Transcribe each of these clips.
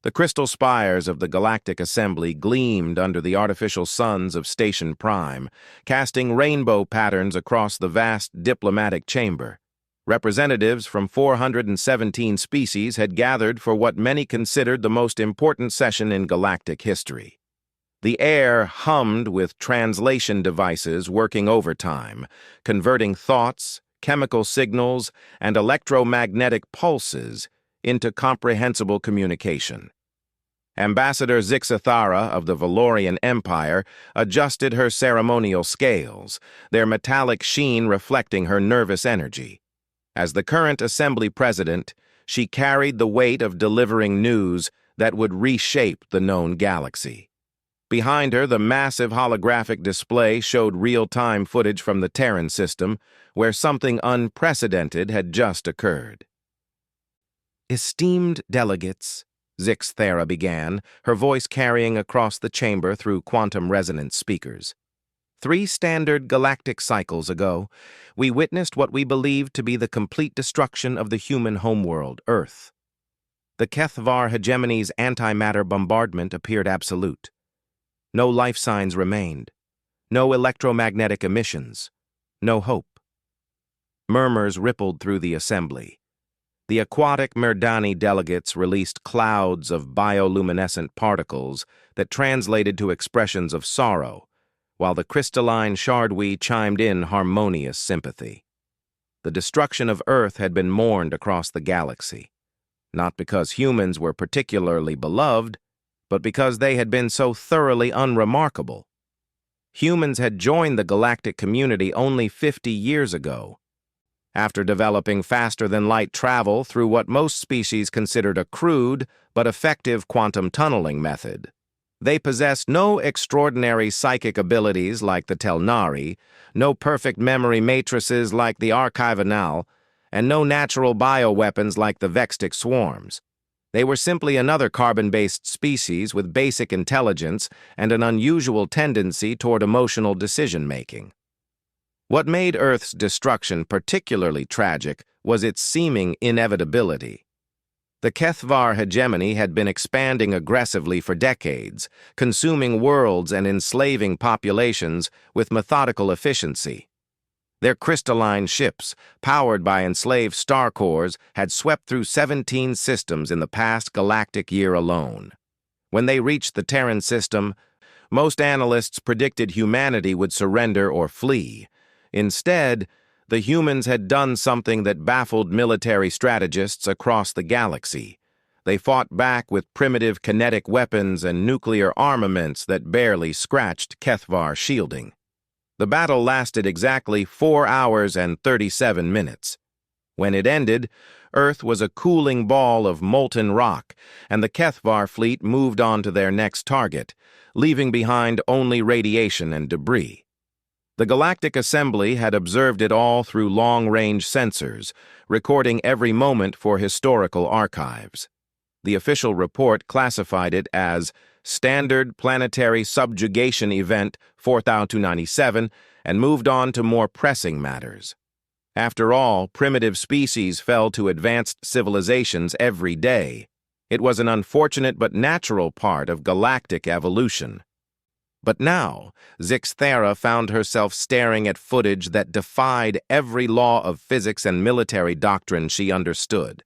The crystal spires of the Galactic Assembly gleamed under the artificial suns of Station Prime, casting rainbow patterns across the vast diplomatic chamber. Representatives from 417 species had gathered for what many considered the most important session in galactic history. The air hummed with translation devices working overtime, converting thoughts, chemical signals, and electromagnetic pulses into comprehensible communication. Ambassador Zixathara of the Valorian Empire adjusted her ceremonial scales, their metallic sheen reflecting her nervous energy. As the current Assembly President, she carried the weight of delivering news that would reshape the known galaxy. Behind her, the massive holographic display showed real-time footage from the Terran system, where something unprecedented had just occurred. "Esteemed delegates," Zixathara began, her voice carrying across the chamber through quantum resonance speakers. 3 standard galactic cycles ago, we witnessed what we believed to be the complete destruction of the human homeworld, Earth. The Kethvar hegemony's antimatter bombardment appeared absolute. No life signs remained. No electromagnetic emissions. No hope. Murmurs rippled through the assembly. The aquatic Merdani delegates released clouds of bioluminescent particles that translated to expressions of sorrow, while the crystalline Shardwi chimed in harmonious sympathy. The destruction of Earth had been mourned across the galaxy, not because humans were particularly beloved, but because they had been so thoroughly unremarkable. Humans had joined the galactic community only 50 years ago, after developing faster-than-light travel through what most species considered a crude but effective quantum tunneling method. They possessed no extraordinary psychic abilities like the Telnari, no perfect memory matrices like the Archivanal, and no natural bioweapons like the Vextic swarms. They were simply another carbon-based species with basic intelligence and an unusual tendency toward emotional decision-making. What made Earth's destruction particularly tragic was its seeming inevitability. The Kethvar hegemony had been expanding aggressively for decades, consuming worlds and enslaving populations with methodical efficiency. Their crystalline ships, powered by enslaved star cores, had swept through 17 systems in the past galactic year alone. When they reached the Terran system, most analysts predicted humanity would surrender or flee. Instead, the humans had done something that baffled military strategists across the galaxy. They fought back with primitive kinetic weapons and nuclear armaments that barely scratched Kethvar shielding. The battle lasted exactly 4 hours and 37 minutes. When it ended, Earth was a cooling ball of molten rock, and the Kethvar fleet moved on to their next target, leaving behind only radiation and debris. The Galactic Assembly had observed it all through long-range sensors, recording every moment for historical archives. The official report classified it as Standard Planetary Subjugation Event 4297 and moved on to more pressing matters. After all, primitive species fell to advanced civilizations every day. It was an unfortunate but natural part of galactic evolution. But now, Zixathara found herself staring at footage that defied every law of physics and military doctrine she understood.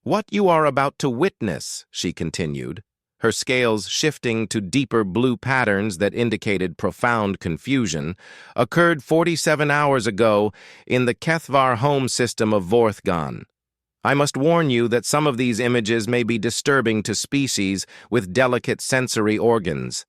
"What you are about to witness," she continued, her scales shifting to deeper blue patterns that indicated profound confusion, occurred 47 hours ago in the Kethvar home system of Vorthgan. I must warn you that some of these images may be disturbing to species with delicate sensory organs.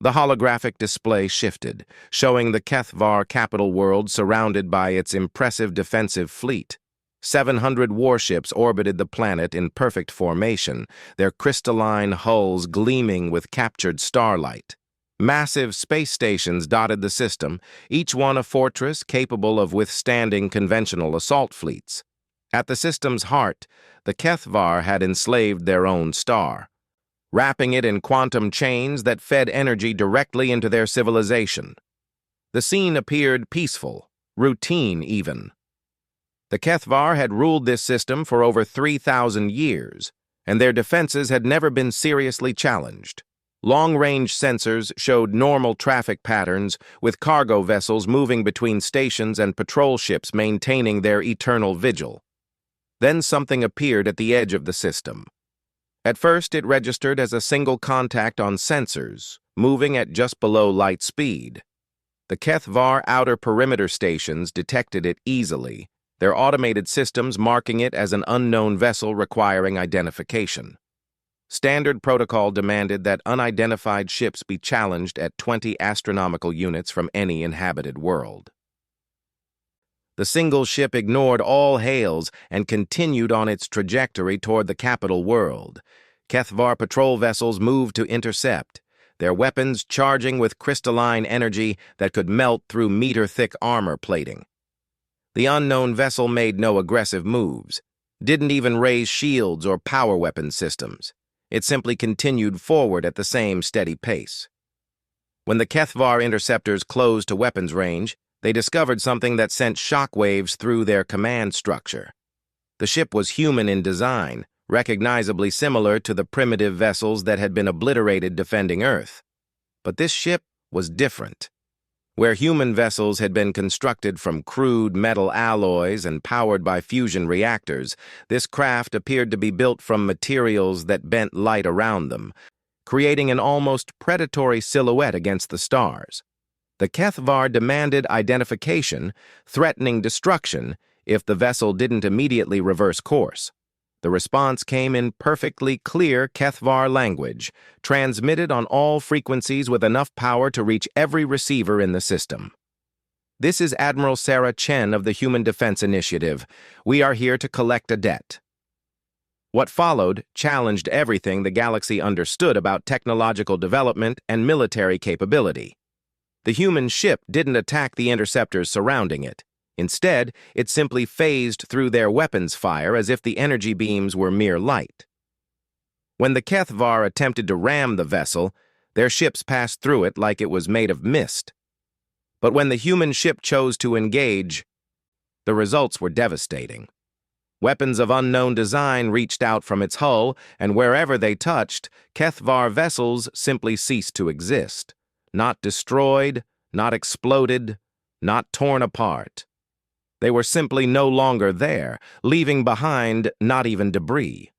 The holographic display shifted, showing the Kethvar capital world surrounded by its impressive defensive fleet. 700 warships orbited the planet in perfect formation, their crystalline hulls gleaming with captured starlight. Massive space stations dotted the system, each one a fortress capable of withstanding conventional assault fleets. At the system's heart, the Kethvar had enslaved their own star, wrapping it in quantum chains that fed energy directly into their civilization. The scene appeared peaceful, routine even. The Kethvar had ruled this system for over 3,000 years, and their defenses had never been seriously challenged. Long-range sensors showed normal traffic patterns, with cargo vessels moving between stations and patrol ships maintaining their eternal vigil. Then something appeared at the edge of the system. At first, it registered as a single contact on sensors, moving at just below light speed. The HFY outer perimeter stations detected it easily, their automated systems marking it as an unknown vessel requiring identification. Standard protocol demanded that unidentified ships be challenged at 20 astronomical units from any inhabited world. The single ship ignored all hails and continued on its trajectory toward the capital world. HFY patrol vessels moved to intercept, their weapons charging with crystalline energy that could melt through meter-thick armor plating. The unknown vessel made no aggressive moves, didn't even raise shields or power weapon systems. It simply continued forward at the same steady pace. When the HFY interceptors closed to weapons range, they discovered something that sent shockwaves through their command structure. The ship was human in design, recognizably similar to the primitive vessels that had been obliterated defending Earth. But this ship was different. Where human vessels had been constructed from crude metal alloys and powered by fusion reactors, this craft appeared to be built from materials that bent light around them, creating an almost predatory silhouette against the stars. The HFY demanded identification, threatening destruction if the vessel didn't immediately reverse course. The response came in perfectly clear HFY language, transmitted on all frequencies with enough power to reach every receiver in the system. "This is Admiral Sarah Chen of the Human Defense Initiative. We are here to collect a debt." What followed challenged everything the galaxy understood about technological development and military capability. The human ship didn't attack the interceptors surrounding it. Instead, it simply phased through their weapons fire as if the energy beams were mere light. When the HFY attempted to ram the vessel, their ships passed through it like it was made of mist. But when the human ship chose to engage, the results were devastating. Weapons of unknown design reached out from its hull, and wherever they touched, HFY vessels simply ceased to exist. Not destroyed, not exploded, not torn apart. They were simply no longer there, leaving behind not even debris.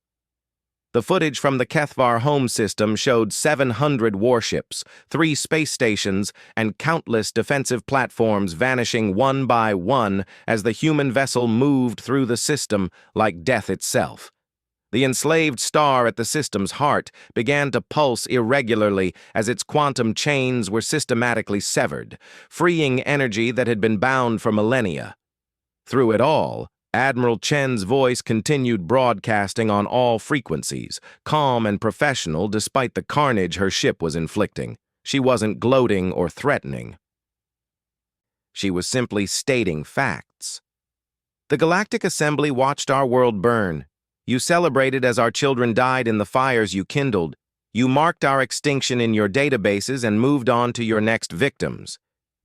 The footage from the HFY home system showed 700 warships, 3 space stations, and countless defensive platforms vanishing one by one as the human vessel moved through the system like death itself. The enslaved star at the system's heart began to pulse irregularly as its quantum chains were systematically severed, freeing energy that had been bound for millennia. Through it all, Admiral Chen's voice continued broadcasting on all frequencies, calm and professional despite the carnage her ship was inflicting. She wasn't gloating or threatening. She was simply stating facts. "The Galactic Assembly watched our world burn. You celebrated as our children died in the fires you kindled. You marked our extinction in your databases and moved on to your next victims.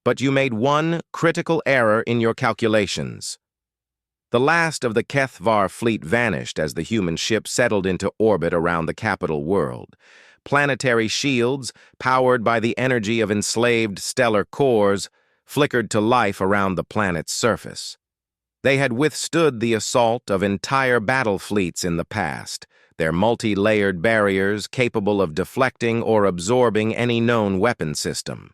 But you made one critical error in your calculations." The last of the HFY fleet vanished as the human ship settled into orbit around the capital world. Planetary shields, powered by the energy of enslaved stellar cores, flickered to life around the planet's surface. They had withstood the assault of entire battle fleets in the past, their multi-layered barriers capable of deflecting or absorbing any known weapon system.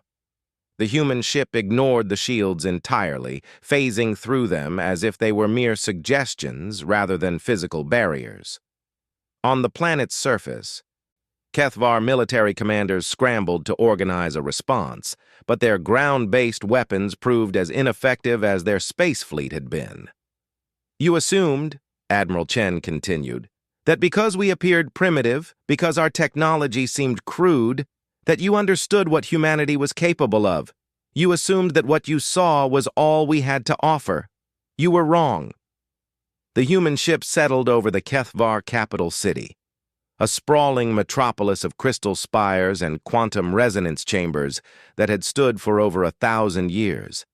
The human ship ignored the shields entirely, phasing through them as if they were mere suggestions rather than physical barriers. On the planet's surface, HFY military commanders scrambled to organize a response, but their ground-based weapons proved as ineffective as their space fleet had been. "You assumed," Admiral Chen continued, "that because we appeared primitive, because our technology seemed crude, that you understood what humanity was capable of. You assumed that what you saw was all we had to offer. You were wrong." The human ship settled over the HFY capital city, a sprawling metropolis of crystal spires and quantum resonance chambers that had stood for over 1,000 years.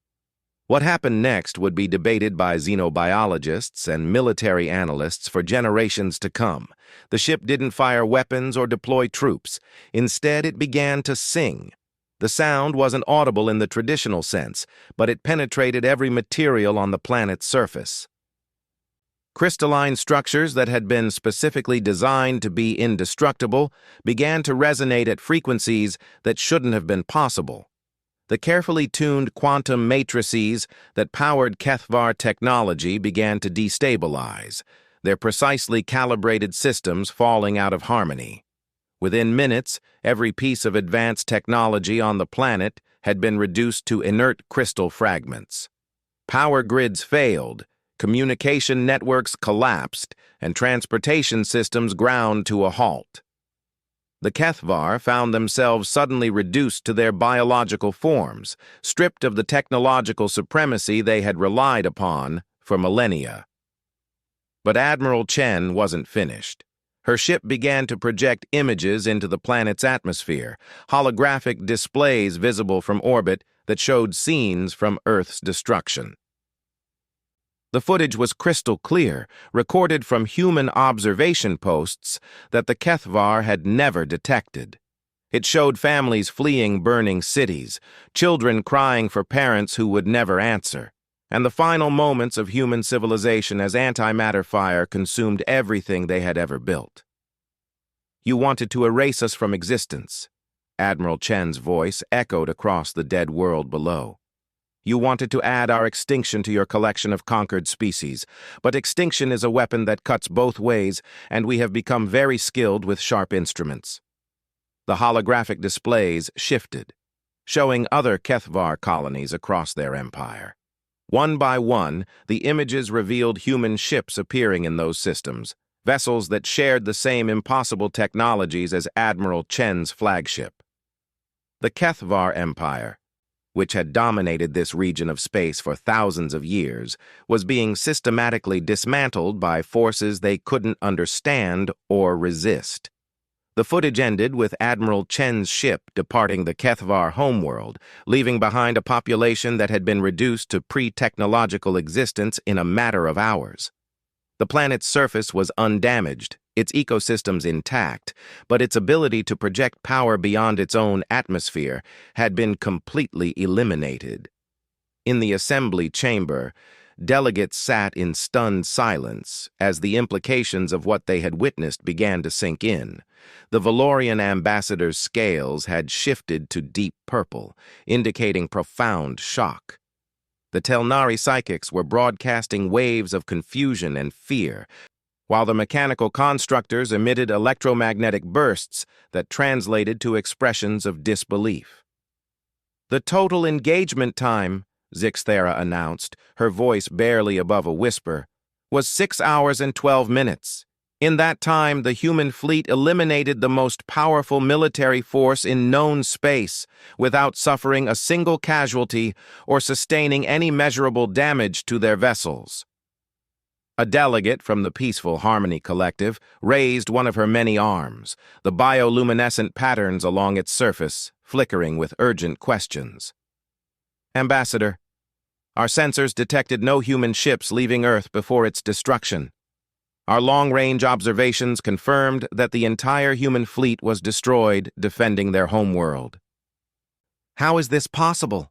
What happened next would be debated by xenobiologists and military analysts for generations to come. The ship didn't fire weapons or deploy troops. Instead, it began to sing. The sound wasn't audible in the traditional sense, but it penetrated every material on the planet's surface. Crystalline structures that had been specifically designed to be indestructible began to resonate at frequencies that shouldn't have been possible. The carefully tuned quantum matrices that powered HFY technology began to destabilize, their precisely calibrated systems falling out of harmony. Within minutes, every piece of advanced technology on the planet had been reduced to inert crystal fragments. Power grids failed, communication networks collapsed, and transportation systems ground to a halt. The HFY found themselves suddenly reduced to their biological forms, stripped of the technological supremacy they had relied upon for millennia. But Admiral Chen wasn't finished. Her ship began to project images into the planet's atmosphere, holographic displays visible from orbit that showed scenes from Earth's destruction. The footage was crystal clear, recorded from human observation posts that the HFY had never detected. It showed families fleeing burning cities, children crying for parents who would never answer, and the final moments of human civilization as antimatter fire consumed everything they had ever built. "You wanted to erase us from existence," Admiral Chen's voice echoed across the dead world below. "You wanted to add our extinction to your collection of conquered species, but extinction is a weapon that cuts both ways, and we have become very skilled with sharp instruments." The holographic displays shifted, showing other HFY colonies across their empire. One by one, the images revealed human ships appearing in those systems, vessels that shared the same impossible technologies as Admiral Chen's flagship. The HFY Empire, which had dominated this region of space for thousands of years, was being systematically dismantled by forces they couldn't understand or resist. The footage ended with Admiral Chen's ship departing the HFY homeworld, leaving behind a population that had been reduced to pre-technological existence in a matter of hours. The planet's surface was undamaged, its ecosystems intact, but its ability to project power beyond its own atmosphere had been completely eliminated. In the assembly chamber, delegates sat in stunned silence as the implications of what they had witnessed began to sink in. The Valorian ambassador's scales had shifted to deep purple, indicating profound shock. The Telnari psychics were broadcasting waves of confusion and fear, while the mechanical constructors emitted electromagnetic bursts that translated to expressions of disbelief. "The total engagement time," Zixthera announced, her voice barely above a whisper, "was 6 hours and 12 minutes. In that time, the human fleet eliminated the most powerful military force in known space without suffering a single casualty or sustaining any measurable damage to their vessels." A delegate from the Peaceful Harmony Collective raised one of her many arms, the bioluminescent patterns along its surface flickering with urgent questions. "Ambassador, our sensors detected no human ships leaving Earth before its destruction. Our long-range observations confirmed that the entire human fleet was destroyed defending their homeworld." "How is this possible?"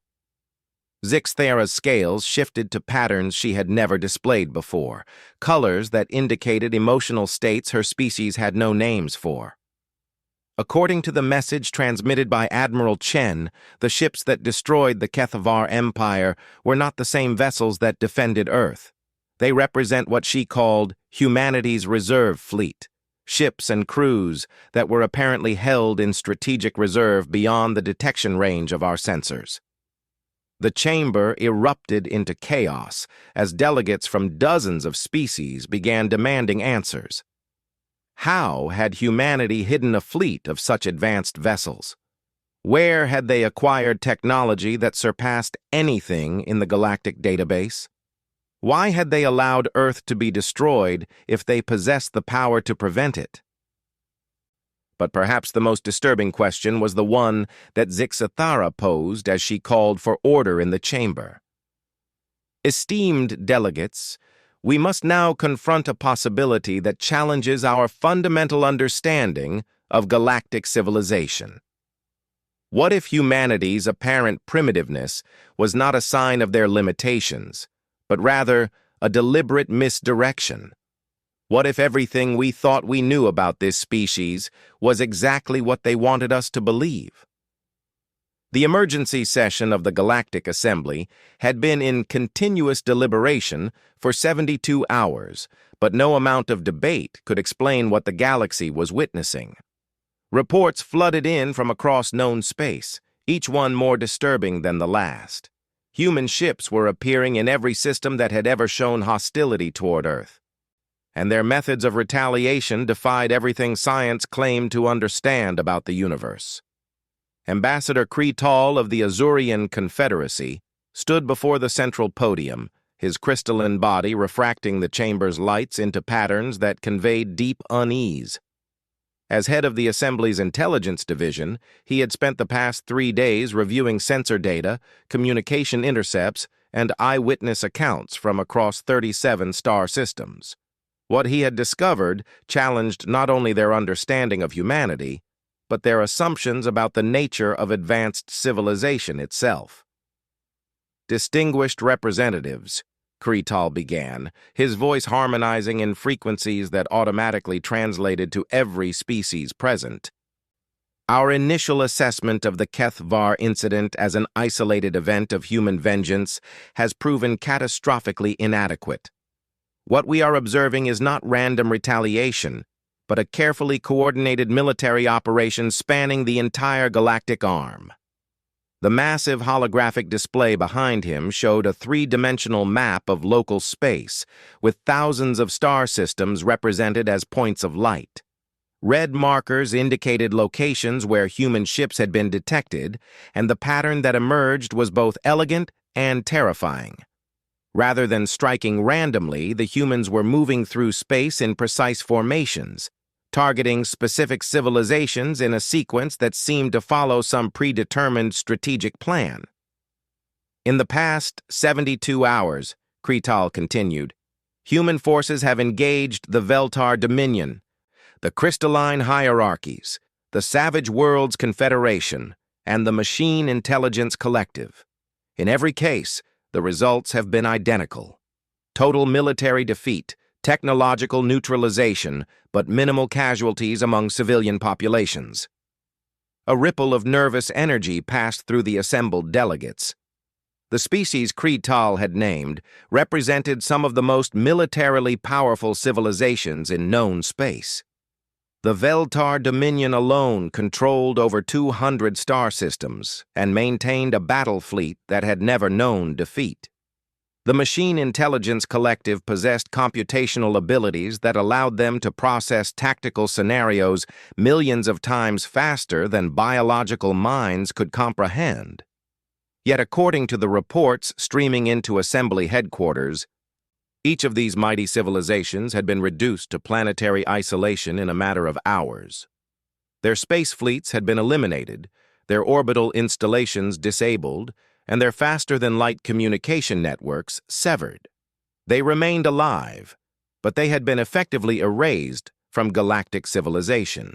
Zixthera's scales shifted to patterns she had never displayed before, colors that indicated emotional states her species had no names for. According to the message transmitted by Admiral Chen, the ships that destroyed the HFY Empire were not the same vessels that defended Earth. They represent what she called humanity's reserve fleet, ships and crews that were apparently held in strategic reserve beyond the detection range of our sensors. The chamber erupted into chaos as delegates from dozens of species began demanding answers. How had humanity hidden a fleet of such advanced vessels? Where had they acquired technology that surpassed anything in the galactic database? Why had they allowed Earth to be destroyed if they possessed the power to prevent it? But perhaps the most disturbing question was the one that Zixthera posed as she called for order in the chamber. Esteemed delegates, we must now confront a possibility that challenges our fundamental understanding of galactic civilization. What if humanity's apparent primitiveness was not a sign of their limitations, but rather a deliberate misdirection? What if everything we thought we knew about this species was exactly what they wanted us to believe? The emergency session of the Galactic Assembly had been in continuous deliberation for 72 hours, but no amount of debate could explain what the galaxy was witnessing. Reports flooded in from across known space, each one more disturbing than the last. Human ships were appearing in every system that had ever shown hostility toward Earth, and their methods of retaliation defied everything science claimed to understand about the universe. Ambassador Kretal of the Azurian Confederacy stood before the central podium, his crystalline body refracting the chamber's lights into patterns that conveyed deep unease. As head of the Assembly's Intelligence Division, he had spent the past 3 days reviewing sensor data, communication intercepts, and eyewitness accounts from across 37 star systems. What he had discovered challenged not only their understanding of humanity, but their assumptions about the nature of advanced civilization itself. Distinguished representatives, Kretal began, his voice harmonizing in frequencies that automatically translated to every species present. Our initial assessment of the HFY incident as an isolated event of human vengeance has proven catastrophically inadequate. What we are observing is not random retaliation, but a carefully coordinated military operation spanning the entire galactic arm. The massive holographic display behind him showed a 3-dimensional map of local space, with thousands of star systems represented as points of light. Red markers indicated locations where human ships had been detected, and the pattern that emerged was both elegant and terrifying. Rather than striking randomly, the humans were moving through space in precise formations, targeting specific civilizations in a sequence that seemed to follow some predetermined strategic plan. In the past 72 hours, Kretal continued, human forces have engaged the Veltar Dominion, the Crystalline Hierarchies, the Savage Worlds Confederation, and the Machine Intelligence Collective. In every case, the results have been identical. Total military defeat, technological neutralization, but minimal casualties among civilian populations. A ripple of nervous energy passed through the assembled delegates. The species Kretal had named represented some of the most militarily powerful civilizations in known space. The Veltar Dominion alone controlled over 200 star systems and maintained a battle fleet that had never known defeat. The Machine Intelligence Collective possessed computational abilities that allowed them to process tactical scenarios millions of times faster than biological minds could comprehend. Yet according to the reports streaming into Assembly headquarters, each of these mighty civilizations had been reduced to planetary isolation in a matter of hours. Their space fleets had been eliminated, their orbital installations disabled, and their faster-than-light communication networks severed. They remained alive, but they had been effectively erased from galactic civilization.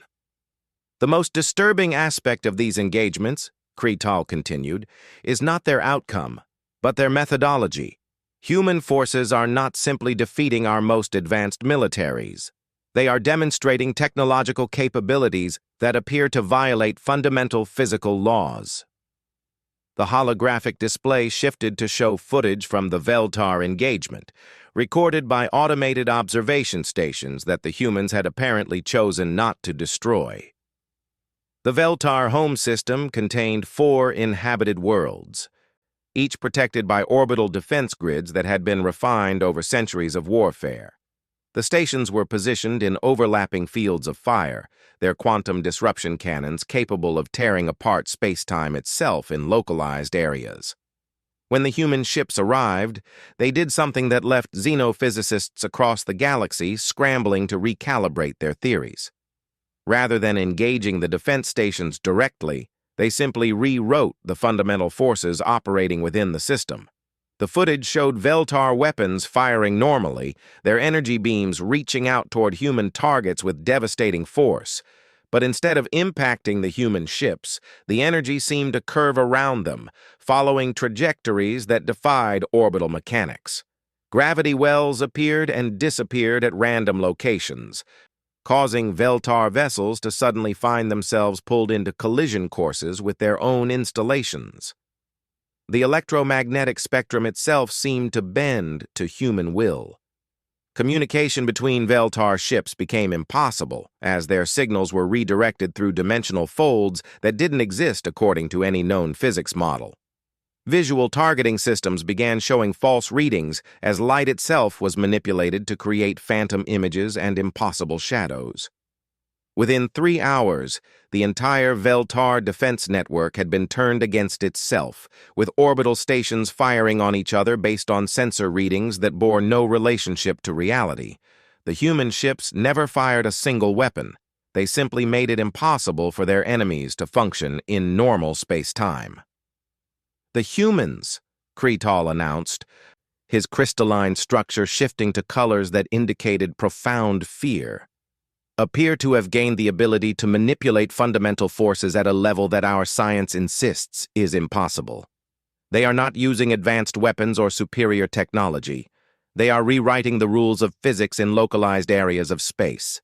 The most disturbing aspect of these engagements, Kretal continued, is not their outcome, but their methodology. Human forces are not simply defeating our most advanced militaries. They are demonstrating technological capabilities that appear to violate fundamental physical laws. The holographic display shifted to show footage from the Veltar engagement, recorded by automated observation stations that the humans had apparently chosen not to destroy. The Veltar home system contained 4 inhabited worlds, each protected by orbital defense grids that had been refined over centuries of warfare. The stations were positioned in overlapping fields of fire, their quantum disruption cannons capable of tearing apart space-time itself in localized areas. When the human ships arrived, they did something that left xenophysicists across the galaxy scrambling to recalibrate their theories. Rather than engaging the defense stations directly, they simply rewrote the fundamental forces operating within the system. The footage showed Veltar weapons firing normally, their energy beams reaching out toward human targets with devastating force. But instead of impacting the human ships, the energy seemed to curve around them, following trajectories that defied orbital mechanics. Gravity wells appeared and disappeared at random locations, causing Veltar vessels to suddenly find themselves pulled into collision courses with their own installations. The electromagnetic spectrum itself seemed to bend to human will. Communication between Veltar ships became impossible, as their signals were redirected through dimensional folds that didn't exist according to any known physics model. Visual targeting systems began showing false readings as light itself was manipulated to create phantom images and impossible shadows. Within 3 hours, the entire Veltar defense network had been turned against itself, with orbital stations firing on each other based on sensor readings that bore no relationship to reality. The human ships never fired a single weapon. They simply made it impossible for their enemies to function in normal space-time. "The humans," Kretal announced, his crystalline structure shifting to colors that indicated profound fear, "appear to have gained the ability to manipulate fundamental forces at a level that our science insists is impossible. They are not using advanced weapons or superior technology. They are rewriting the rules of physics in localized areas of space."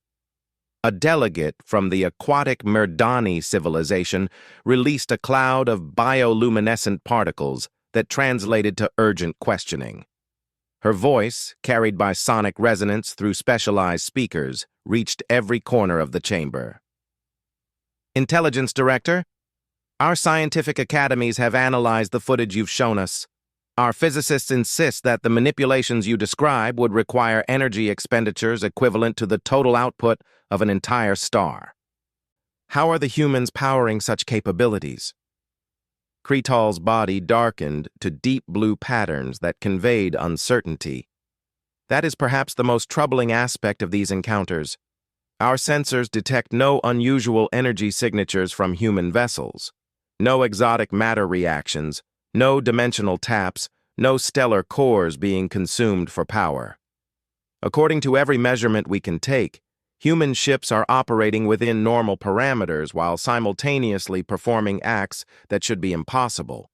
A delegate from the aquatic Merdani civilization released a cloud of bioluminescent particles that translated to urgent questioning. Her voice, carried by sonic resonance through specialized speakers, reached every corner of the chamber. "Intelligence Director, our scientific academies have analyzed the footage you've shown us. Our physicists insist that the manipulations you describe would require energy expenditures equivalent to the total output of an entire star. How are the humans powering such capabilities?" Kretal's body darkened to deep blue patterns that conveyed uncertainty. "That is perhaps the most troubling aspect of these encounters. Our sensors detect no unusual energy signatures from human vessels, no exotic matter reactions, no dimensional taps, no stellar cores being consumed for power. According to every measurement we can take, human ships are operating within normal parameters while simultaneously performing acts that should be impossible.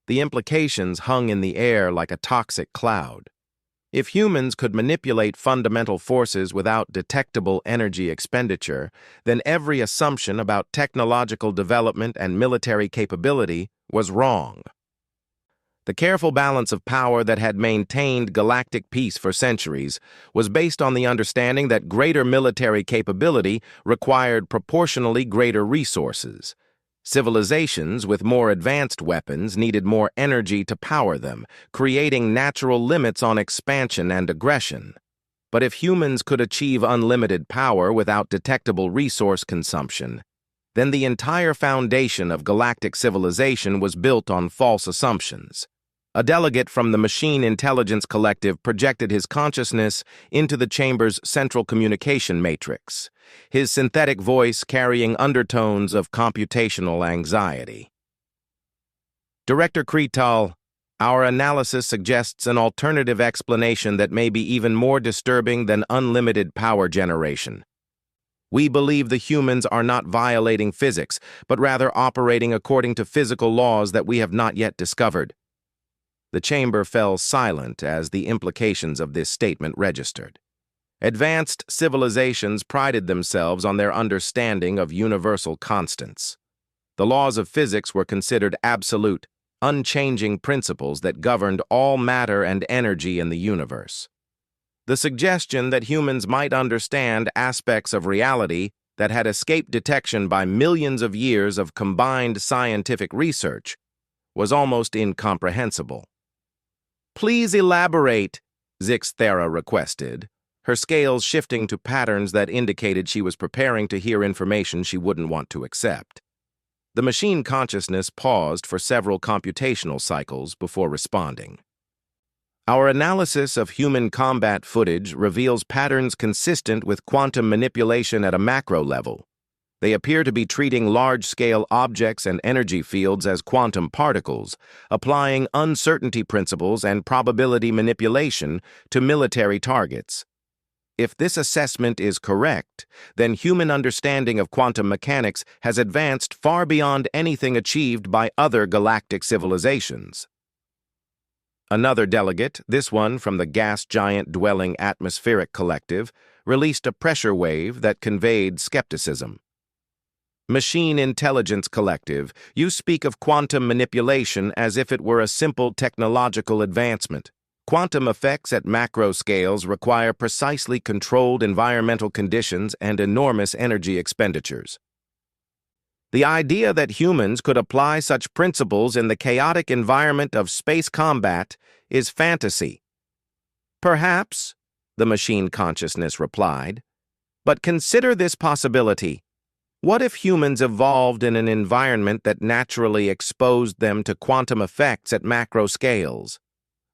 The implications hung in the air like a toxic cloud. If humans could manipulate fundamental forces without detectable energy expenditure, then every assumption about technological development and military capability was wrong. The careful balance of power that had maintained galactic peace for centuries was based on the understanding that greater military capability required proportionally greater resources. Civilizations with more advanced weapons needed more energy to power them, creating natural limits on expansion and aggression. But if humans could achieve unlimited power without detectable resource consumption, then the entire foundation of galactic civilization was built on false assumptions. A delegate from the Machine Intelligence Collective projected his consciousness into the chamber's central communication matrix, his synthetic voice carrying undertones of computational anxiety. "Director Kretal, our analysis suggests an alternative explanation that may be even more disturbing than unlimited power generation. We believe the humans are not violating physics, but rather operating according to physical laws that we have not yet discovered." The chamber fell silent as the implications of this statement registered. Advanced civilizations prided themselves on their understanding of universal constants. The laws of physics were considered absolute, unchanging principles that governed all matter and energy in the universe. The suggestion that humans might understand aspects of reality that had escaped detection by millions of years of combined scientific research was almost incomprehensible. "Please elaborate," Zixthera requested, her scales shifting to patterns that indicated she was preparing to hear information she wouldn't want to accept. The machine consciousness paused for several computational cycles before responding. "Our analysis of human combat footage reveals patterns consistent with quantum manipulation at a macro level. They appear to be treating large-scale objects and energy fields as quantum particles, applying uncertainty principles and probability manipulation to military targets. If this assessment is correct, then human understanding of quantum mechanics has advanced far beyond anything achieved by other galactic civilizations. Another delegate, this one from the gas giant dwelling atmospheric collective, released a pressure wave that conveyed skepticism. Machine Intelligence Collective, you speak of quantum manipulation as if it were a simple technological advancement. Quantum effects at macro scales require precisely controlled environmental conditions and enormous energy expenditures. The idea that humans could apply such principles in the chaotic environment of space combat is fantasy. Perhaps, the machine consciousness replied, but consider this possibility. What if humans evolved in an environment that naturally exposed them to quantum effects at macro scales?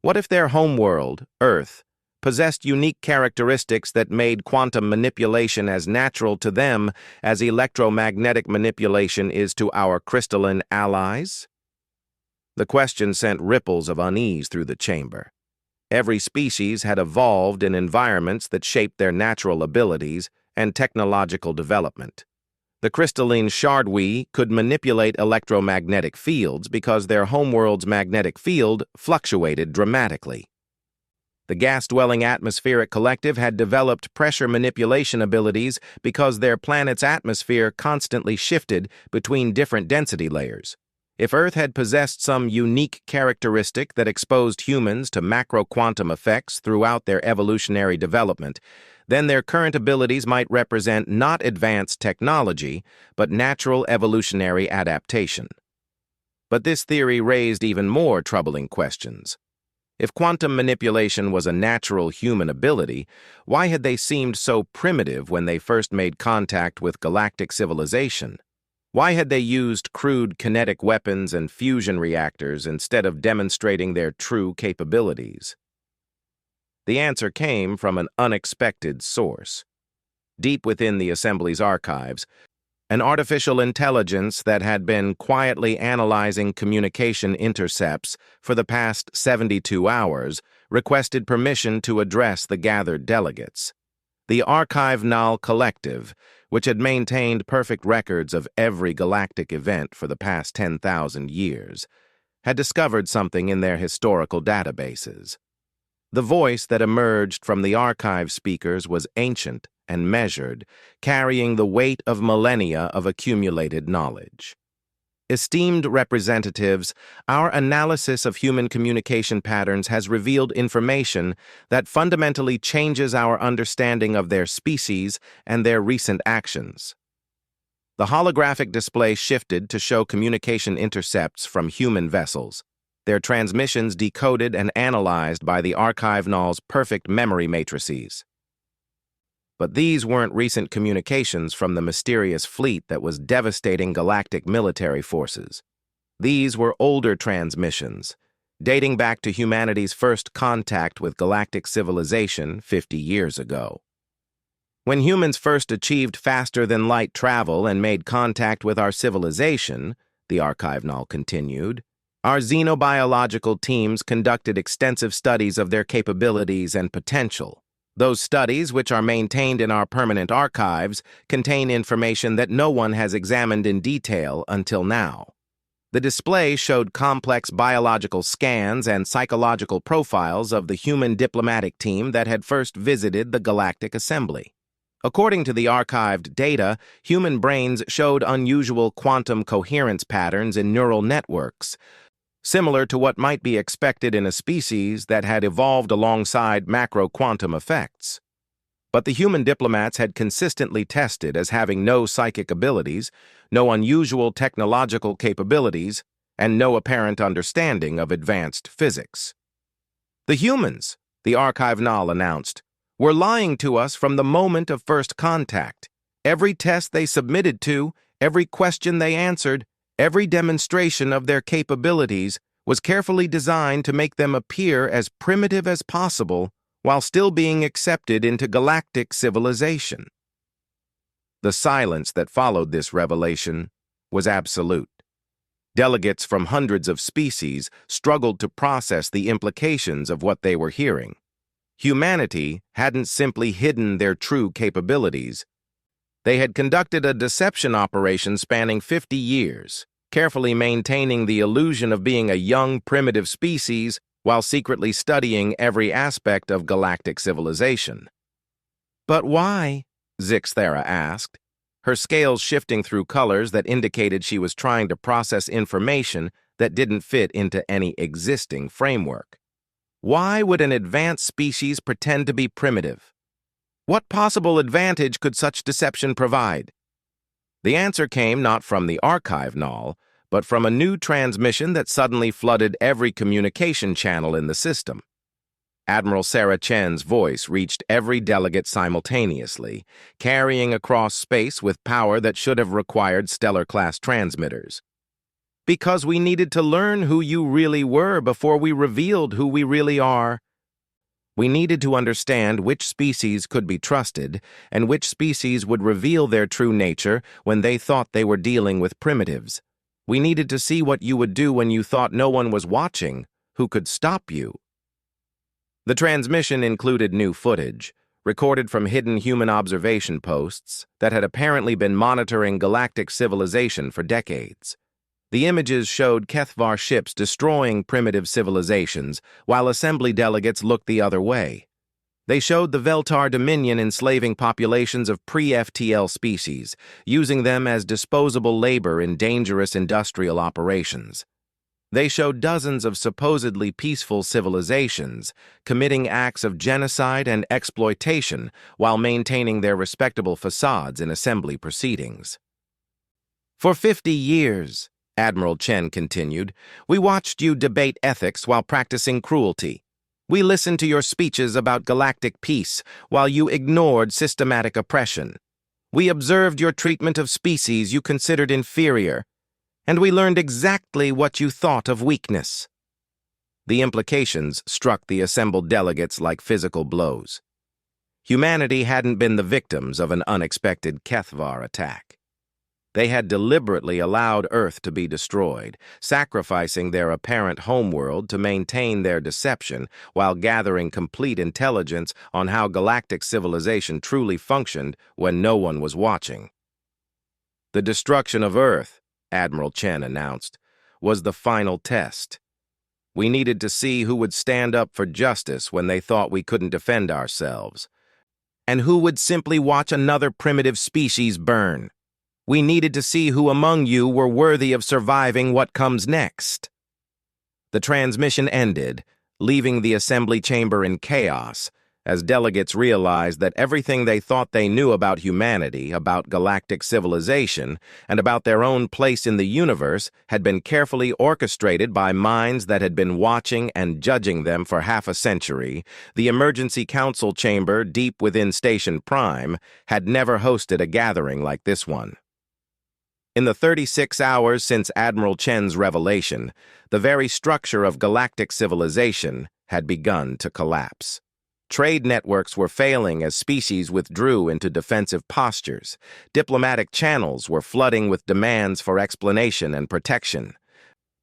What if their homeworld, Earth, possessed unique characteristics that made quantum manipulation as natural to them as electromagnetic manipulation is to our crystalline allies? The question sent ripples of unease through the chamber. Every species had evolved in environments that shaped their natural abilities and technological development. The crystalline Shardwi could manipulate electromagnetic fields because their homeworld's magnetic field fluctuated dramatically. The gas-dwelling atmospheric collective had developed pressure manipulation abilities because their planet's atmosphere constantly shifted between different density layers. If Earth had possessed some unique characteristic that exposed humans to macro-quantum effects throughout their evolutionary development, then their current abilities might represent not advanced technology, but natural evolutionary adaptation. But this theory raised even more troubling questions. If quantum manipulation was a natural human ability, why had they seemed so primitive when they first made contact with galactic civilization? Why had they used crude kinetic weapons and fusion reactors instead of demonstrating their true capabilities? The answer came from an unexpected source. Deep within the Assembly's archives, an artificial intelligence that had been quietly analyzing communication intercepts for the past 72 hours requested permission to address the gathered delegates. The Archive Null Collective, which had maintained perfect records of every galactic event for the past 10,000 years, had discovered something in their historical databases. The voice that emerged from the archive speakers was ancient and measured, carrying the weight of millennia of accumulated knowledge. Esteemed representatives, our analysis of human communication patterns has revealed information that fundamentally changes our understanding of their species and their recent actions. The holographic display shifted to show communication intercepts from human vessels, their transmissions decoded and analyzed by the Archive Null's perfect memory matrices. But these weren't recent communications from the mysterious fleet that was devastating galactic military forces. These were older transmissions, dating back to humanity's first contact with galactic civilization 50 years ago. When humans first achieved faster-than-light travel and made contact with our civilization, the Archive Null continued, our xenobiological teams conducted extensive studies of their capabilities and potential. Those studies, which are maintained in our permanent archives, contain information that no one has examined in detail until now. The display showed complex biological scans and psychological profiles of the human diplomatic team that had first visited the Galactic Assembly. According to the archived data, human brains showed unusual quantum coherence patterns in neural networks, similar to what might be expected in a species that had evolved alongside macro-quantum effects. But the human diplomats had consistently tested as having no psychic abilities, no unusual technological capabilities, and no apparent understanding of advanced physics. The humans, the Archive Null announced, were lying to us from the moment of first contact. Every test they submitted to, every question they answered, every demonstration of their capabilities was carefully designed to make them appear as primitive as possible while still being accepted into galactic civilization. The silence that followed this revelation was absolute. Delegates from hundreds of species struggled to process the implications of what they were hearing. Humanity hadn't simply hidden their true capabilities. They had conducted a deception operation spanning 50 years, carefully maintaining the illusion of being a young, primitive species while secretly studying every aspect of galactic civilization. "But why?" Zixthera asked, her scales shifting through colors that indicated she was trying to process information that didn't fit into any existing framework. Why would an advanced species pretend to be primitive? What possible advantage could such deception provide? The answer came not from the archive null, but from a new transmission that suddenly flooded every communication channel in the system. Admiral Sarah Chen's voice reached every delegate simultaneously, carrying across space with power that should have required stellar-class transmitters. "Because we needed to learn who you really were before we revealed who we really are. We needed to understand which species could be trusted and which species would reveal their true nature when they thought they were dealing with primitives. We needed to see what you would do when you thought no one was watching, who could stop you." The transmission included new footage, recorded from hidden human observation posts that had apparently been monitoring galactic civilization for decades. The images showed Kethvar ships destroying primitive civilizations, while assembly delegates looked the other way. They showed the Veltar Dominion enslaving populations of pre-FTL species, using them as disposable labor in dangerous industrial operations. They showed dozens of supposedly peaceful civilizations committing acts of genocide and exploitation while maintaining their respectable facades in assembly proceedings. "For 50 years, Admiral Chen continued, we watched you debate ethics while practicing cruelty. We listened to your speeches about galactic peace while you ignored systematic oppression. We observed your treatment of species you considered inferior, and we learned exactly what you thought of weakness." The implications struck the assembled delegates like physical blows. Humanity hadn't been the victims of an unexpected Kethvar attack. They had deliberately allowed Earth to be destroyed, sacrificing their apparent homeworld to maintain their deception while gathering complete intelligence on how galactic civilization truly functioned when no one was watching. "The destruction of Earth," Admiral Chen announced, "was the final test. We needed to see who would stand up for justice when they thought we couldn't defend ourselves, and who would simply watch another primitive species burn. We needed to see who among you were worthy of surviving what comes next." The transmission ended, leaving the assembly chamber in chaos, as delegates realized that everything they thought they knew about humanity, about galactic civilization, and about their own place in the universe had been carefully orchestrated by minds that had been watching and judging them for half a century. The emergency council chamber, deep within Station Prime, had never hosted a gathering like this one. In the 36 hours since Admiral Chen's revelation, the very structure of galactic civilization had begun to collapse. Trade networks were failing as species withdrew into defensive postures. Diplomatic channels were flooding with demands for explanation and protection.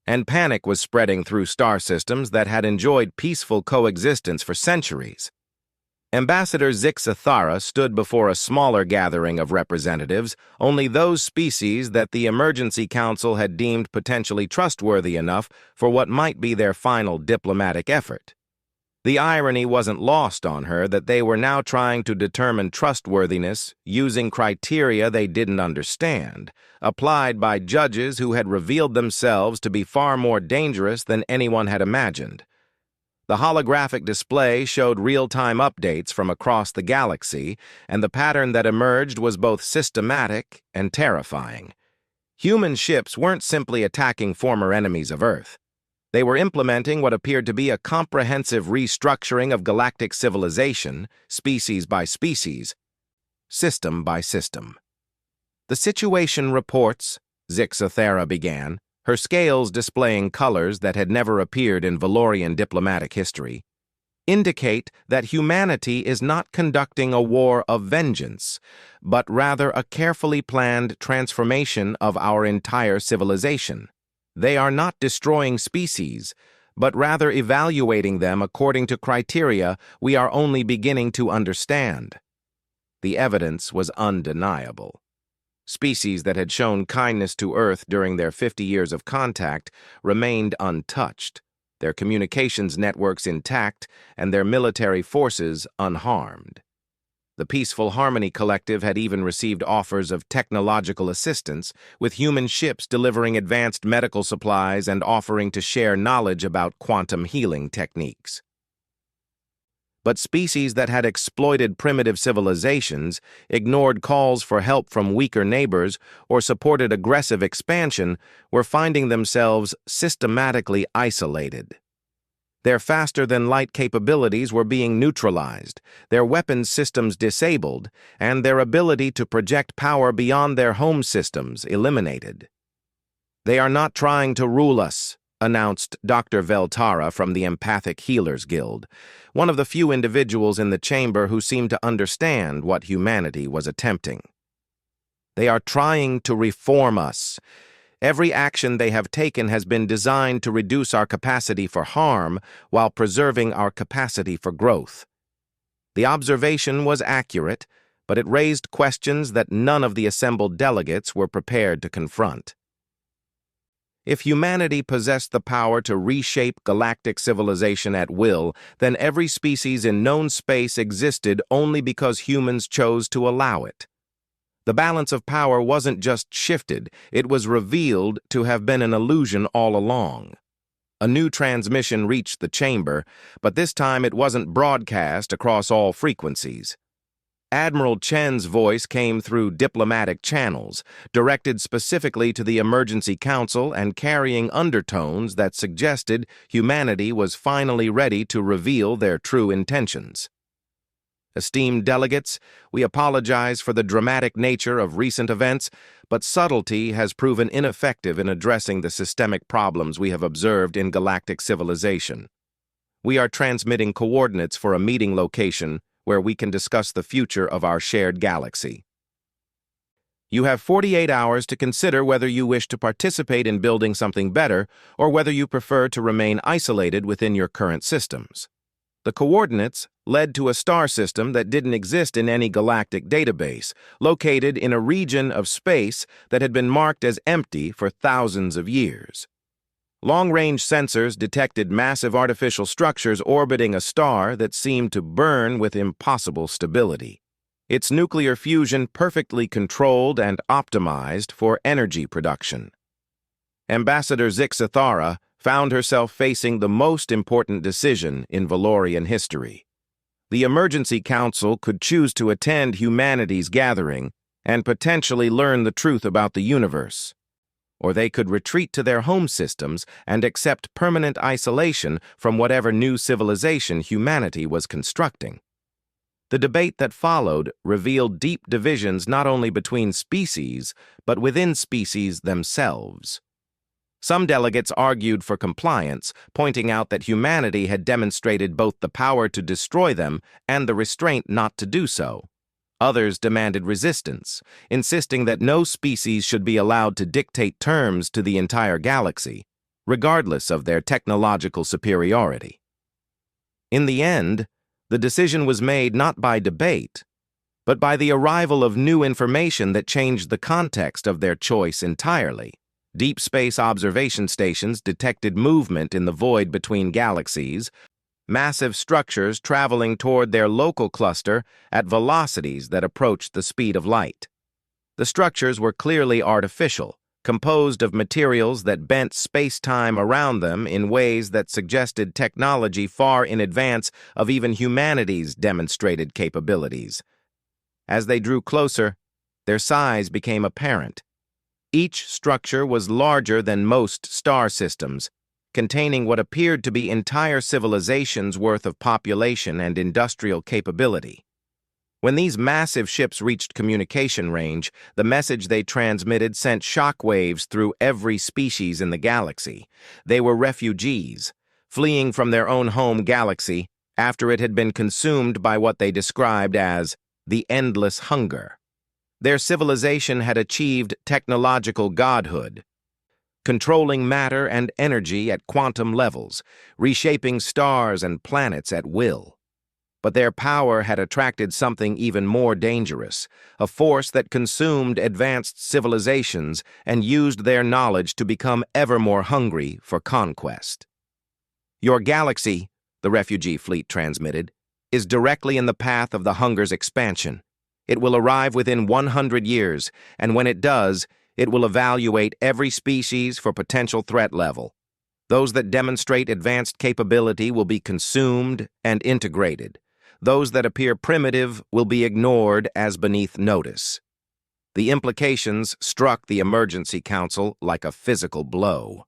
And panic was spreading through star systems that had enjoyed peaceful coexistence for centuries. Ambassador Zixthera stood before a smaller gathering of representatives, only those species that the Emergency Council had deemed potentially trustworthy enough for what might be their final diplomatic effort. The irony wasn't lost on her that they were now trying to determine trustworthiness using criteria they didn't understand, applied by judges who had revealed themselves to be far more dangerous than anyone had imagined. The holographic display showed real-time updates from across the galaxy, and the pattern that emerged was both systematic and terrifying. Human ships weren't simply attacking former enemies of Earth. They were implementing what appeared to be a comprehensive restructuring of galactic civilization, species by species, system by system. "The situation reports," Zixthera began, her scales displaying colors that had never appeared in Valorian diplomatic history. indicate that humanity is not conducting a war of vengeance, but rather a carefully planned transformation of our entire civilization. They are not destroying species, but rather evaluating them according to criteria we are only beginning to understand. The evidence was undeniable. Species that had shown kindness to Earth during their 50 years of contact remained untouched, their communications networks intact, and their military forces unharmed. The Peaceful Harmony Collective had even received offers of technological assistance, with human ships delivering advanced medical supplies and offering to share knowledge about quantum healing techniques. But species that had exploited primitive civilizations, ignored calls for help from weaker neighbors, or supported aggressive expansion were finding themselves systematically isolated. Their faster-than-light capabilities were being neutralized, their weapons systems disabled, and their ability to project power beyond their home systems eliminated. "They are not trying to rule us," announced Dr. Veltara from the Empathic Healers Guild, one of the few individuals in the chamber who seemed to understand what humanity was attempting. "They are trying to reform us. Every action they have taken has been designed to reduce our capacity for harm while preserving our capacity for growth." The observation was accurate, but it raised questions that none of the assembled delegates were prepared to confront. If humanity possessed the power to reshape galactic civilization at will, then every species in known space existed only because humans chose to allow it. The balance of power wasn't just shifted, it was revealed to have been an illusion all along. A new transmission reached the chamber, but this time it wasn't broadcast across all frequencies. Admiral Chen's voice came through diplomatic channels, directed specifically to the Emergency Council and carrying undertones that suggested humanity was finally ready to reveal their true intentions. "Esteemed delegates, we apologize for the dramatic nature of recent events, but subtlety has proven ineffective in addressing the systemic problems we have observed in galactic civilization. We are transmitting coordinates for a meeting location where we can discuss the future of our shared galaxy. You have 48 hours to consider whether you wish to participate in building something better or whether you prefer to remain isolated within your current systems." The coordinates led to a star system that didn't exist in any galactic database, located in a region of space that had been marked as empty for thousands of years. Long-range sensors detected massive artificial structures orbiting a star that seemed to burn with impossible stability. Its nuclear fusion perfectly controlled and optimized for energy production. Ambassador Zixathara found herself facing the most important decision in Valorian history. The Emergency Council could choose to attend humanity's gathering and potentially learn the truth about the universe, or they could retreat to their home systems and accept permanent isolation from whatever new civilization humanity was constructing. The debate that followed revealed deep divisions not only between species, but within species themselves. Some delegates argued for compliance, pointing out that humanity had demonstrated both the power to destroy them and the restraint not to do so. Others demanded resistance, insisting that no species should be allowed to dictate terms to the entire galaxy, regardless of their technological superiority. In the end, the decision was made not by debate, but by the arrival of new information that changed the context of their choice entirely. Deep space observation stations detected movement in the void between galaxies, massive structures traveling toward their local cluster at velocities that approached the speed of light. The structures were clearly artificial, composed of materials that bent space-time around them in ways that suggested technology far in advance of even humanity's demonstrated capabilities. As they drew closer, their size became apparent. Each structure was larger than most star systems, containing what appeared to be entire civilizations' worth of population and industrial capability. When these massive ships reached communication range, the message they transmitted sent shockwaves through every species in the galaxy. They were refugees, fleeing from their own home galaxy after it had been consumed by what they described as the endless hunger. Their civilization had achieved technological godhood, controlling matter and energy at quantum levels, reshaping stars and planets at will. But their power had attracted something even more dangerous, a force that consumed advanced civilizations and used their knowledge to become ever more hungry for conquest. "Your galaxy," the refugee fleet transmitted, "is directly in the path of the hunger's expansion. It will arrive within 100 years, and when it does, it will evaluate every species for potential threat level. Those that demonstrate advanced capability will be consumed and integrated. Those that appear primitive will be ignored as beneath notice." The implications struck the Emergency Council like a physical blow.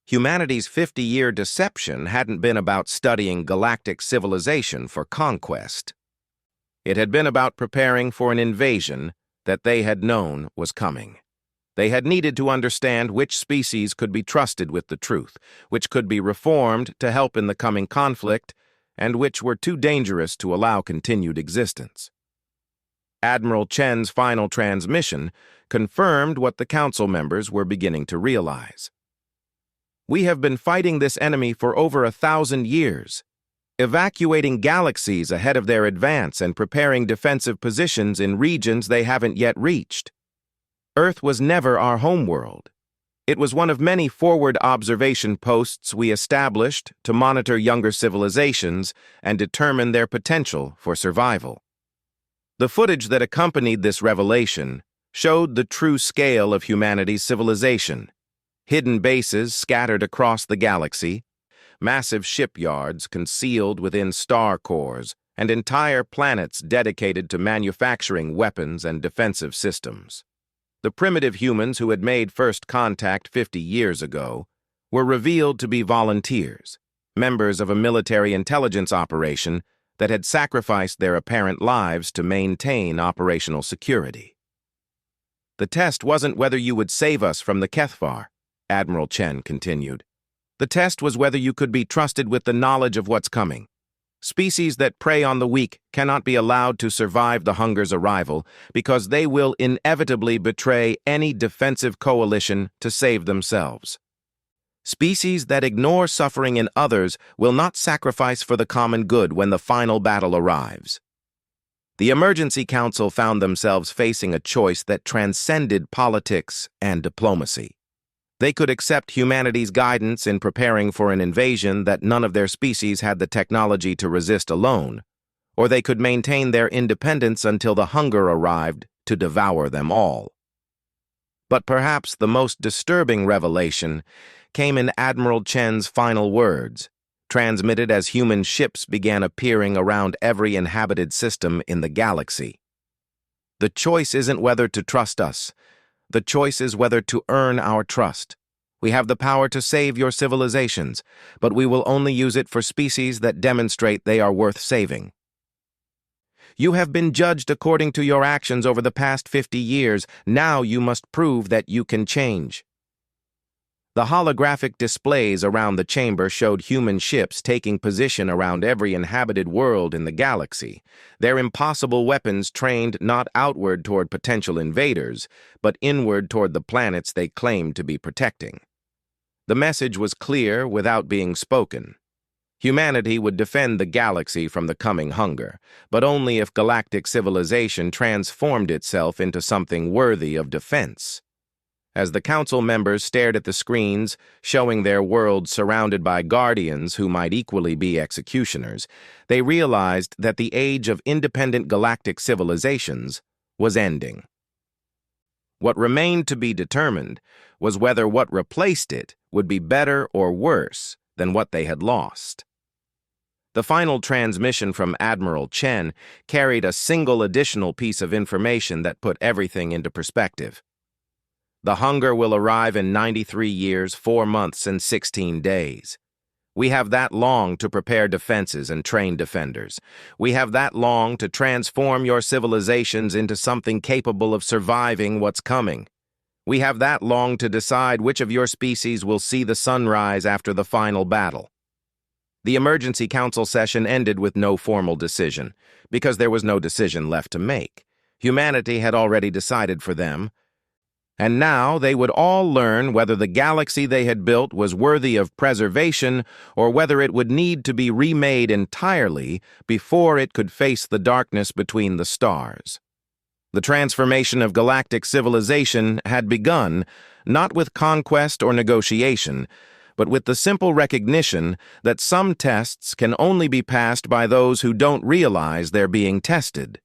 Humanity's 50-year deception hadn't been about studying galactic civilization for conquest. It had been about preparing for an invasion that they had known was coming. They had needed to understand which species could be trusted with the truth, which could be reformed to help in the coming conflict, and which were too dangerous to allow continued existence. Admiral Chen's final transmission confirmed what the council members were beginning to realize. "We have been fighting this enemy for over 1,000 years, evacuating galaxies ahead of their advance and preparing defensive positions in regions they haven't yet reached. Earth was never our homeworld. It was one of many forward observation posts we established to monitor younger civilizations and determine their potential for survival." The footage that accompanied this revelation showed the true scale of humanity's civilization. Hidden bases scattered across the galaxy, massive shipyards concealed within star cores, and entire planets dedicated to manufacturing weapons and defensive systems. The primitive humans who had made first contact 50 years ago were revealed to be volunteers, members of a military intelligence operation that had sacrificed their apparent lives to maintain operational security. "The test wasn't whether you would save us from the Kethvar," Admiral Chen continued. "The test was whether you could be trusted with the knowledge of what's coming. Species that prey on the weak cannot be allowed to survive the hunger's arrival because they will inevitably betray any defensive coalition to save themselves. Species that ignore suffering in others will not sacrifice for the common good when the final battle arrives." The Emergency Council found themselves facing a choice that transcended politics and diplomacy. They could accept humanity's guidance in preparing for an invasion that none of their species had the technology to resist alone, or they could maintain their independence until the hunger arrived to devour them all. But perhaps the most disturbing revelation came in Admiral Chen's final words, transmitted as human ships began appearing around every inhabited system in the galaxy. "The choice isn't whether to trust us. The choice is whether to earn our trust. We have the power to save your civilizations, but we will only use it for species that demonstrate they are worth saving. You have been judged according to your actions over the past 50 years. Now you must prove that you can change." The holographic displays around the chamber showed human ships taking position around every inhabited world in the galaxy, their impossible weapons trained not outward toward potential invaders, but inward toward the planets they claimed to be protecting. The message was clear without being spoken. Humanity would defend the galaxy from the coming hunger, but only if galactic civilization transformed itself into something worthy of defense. As the council members stared at the screens, showing their world surrounded by guardians who might equally be executioners, they realized that the age of independent galactic civilizations was ending. What remained to be determined was whether what replaced it would be better or worse than what they had lost. The final transmission from Admiral Chen carried a single additional piece of information that put everything into perspective. The hunger will arrive in 93 years, 4 months, and 16 days. We have that long to prepare defenses and train defenders. We have that long to transform your civilizations into something capable of surviving what's coming. We have that long to decide which of your species will see the sunrise after the final battle. The emergency council session ended with no formal decision, because there was no decision left to make. Humanity had already decided for them, and now they would all learn whether the galaxy they had built was worthy of preservation or whether it would need to be remade entirely before it could face the darkness between the stars. The transformation of galactic civilization had begun, not with conquest or negotiation, but with the simple recognition that some tests can only be passed by those who don't realize they're being tested.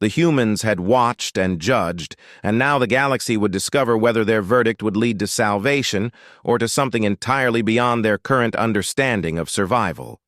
The humans had watched and judged, and now the galaxy would discover whether their verdict would lead to salvation or to something entirely beyond their current understanding of survival.